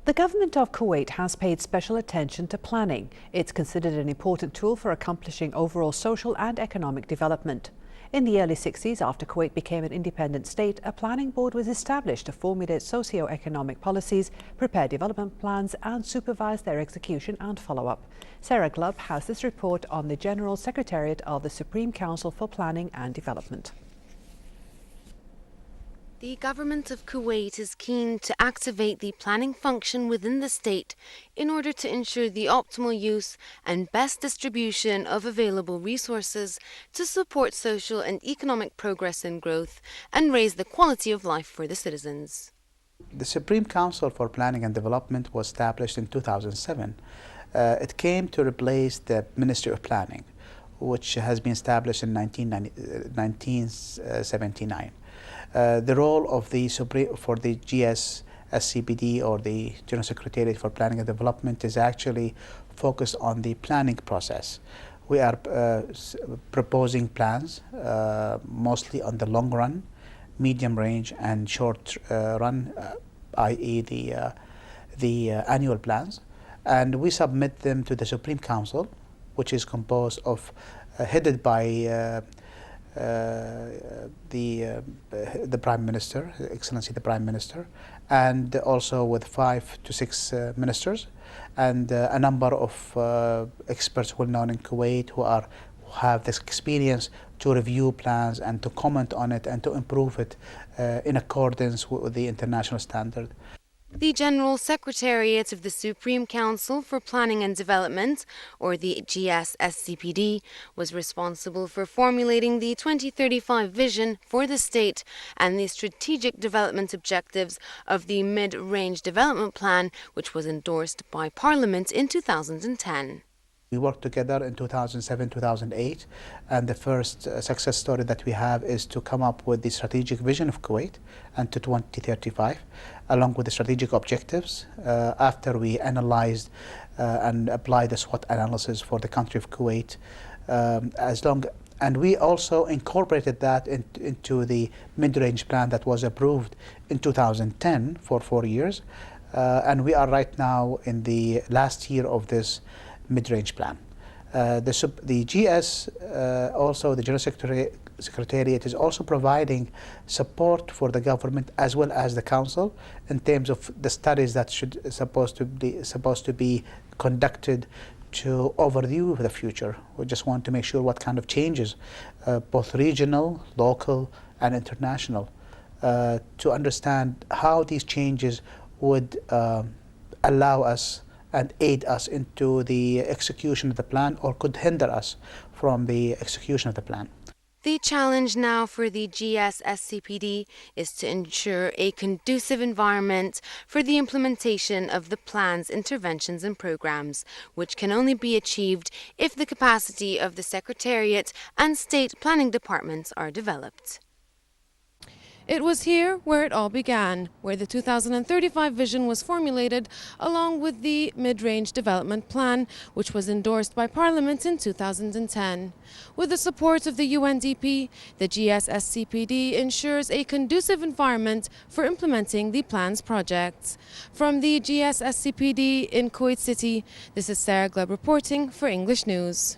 The government of Kuwait has paid special attention to planning. It's considered an important tool for accomplishing overall social and economic development. In the early 60s, after Kuwait became an independent state, a planning board was established to formulate socio-economic policies, prepare development plans and supervise their execution and follow-up. Sarah Glubb has this report on the General Secretariat of the Supreme Council for Planning and Development. The government of Kuwait is keen to activate the planning function within the state in order to ensure the optimal use and best distribution of available resources to support social and economic progress and growth and raise the quality of life for the citizens. The Supreme Council for Planning and Development was established in 2007. It came to replace the Ministry of Planning, which has been established in 1979. The role of the GS SCPD, or the General Secretariat for Planning and Development, is actually focused on the planning process. We are proposing plans mostly on the long run, medium range and short run, i.e. the annual plans, and we submit them to the Supreme Council, which is composed of headed by the Prime Minister, Excellency the Prime Minister, and also with 5 to 6 ministers, and a number of experts well known in Kuwait who have this experience to review plans and to comment on it and to improve it in accordance with the international standard. The General Secretariat of the Supreme Council for Planning and Development, or the GS-SCPD, was responsible for formulating the 2035 vision for the state and the strategic development objectives of the Mid-Range Development Plan, which was endorsed by Parliament in 2010. We worked together in 2007-2008, and the first success story that we have is to come up with the strategic vision of Kuwait and to 2035, along with the strategic objectives, after we analyzed and applied the SWOT analysis for the country of Kuwait. And we also incorporated that into the mid-range plan that was approved in 2010 for 4 years, and we are right now in the last year of this mid-range plan. The GS, also the General Secretariat, is also providing support for the government as well as the council in terms of the studies that supposed to be conducted to overview the future. We just want to make sure what kind of changes, both regional, local, and international, to understand how these changes would allow us and aid us into the execution of the plan, or could hinder us from the execution of the plan. The challenge now for the GS-SCPD is to ensure a conducive environment for the implementation of the plan's interventions and programs, which can only be achieved if the capacity of the Secretariat and State Planning Departments are developed. It was here where it all began, where the 2035 vision was formulated along with the Mid-Range Development Plan, which was endorsed by Parliament in 2010. With the support of the UNDP, the GS-SCPD ensures a conducive environment for implementing the plan's projects. From the GS-SCPD in Kuwait City, this is Sarah Glubb reporting for English News.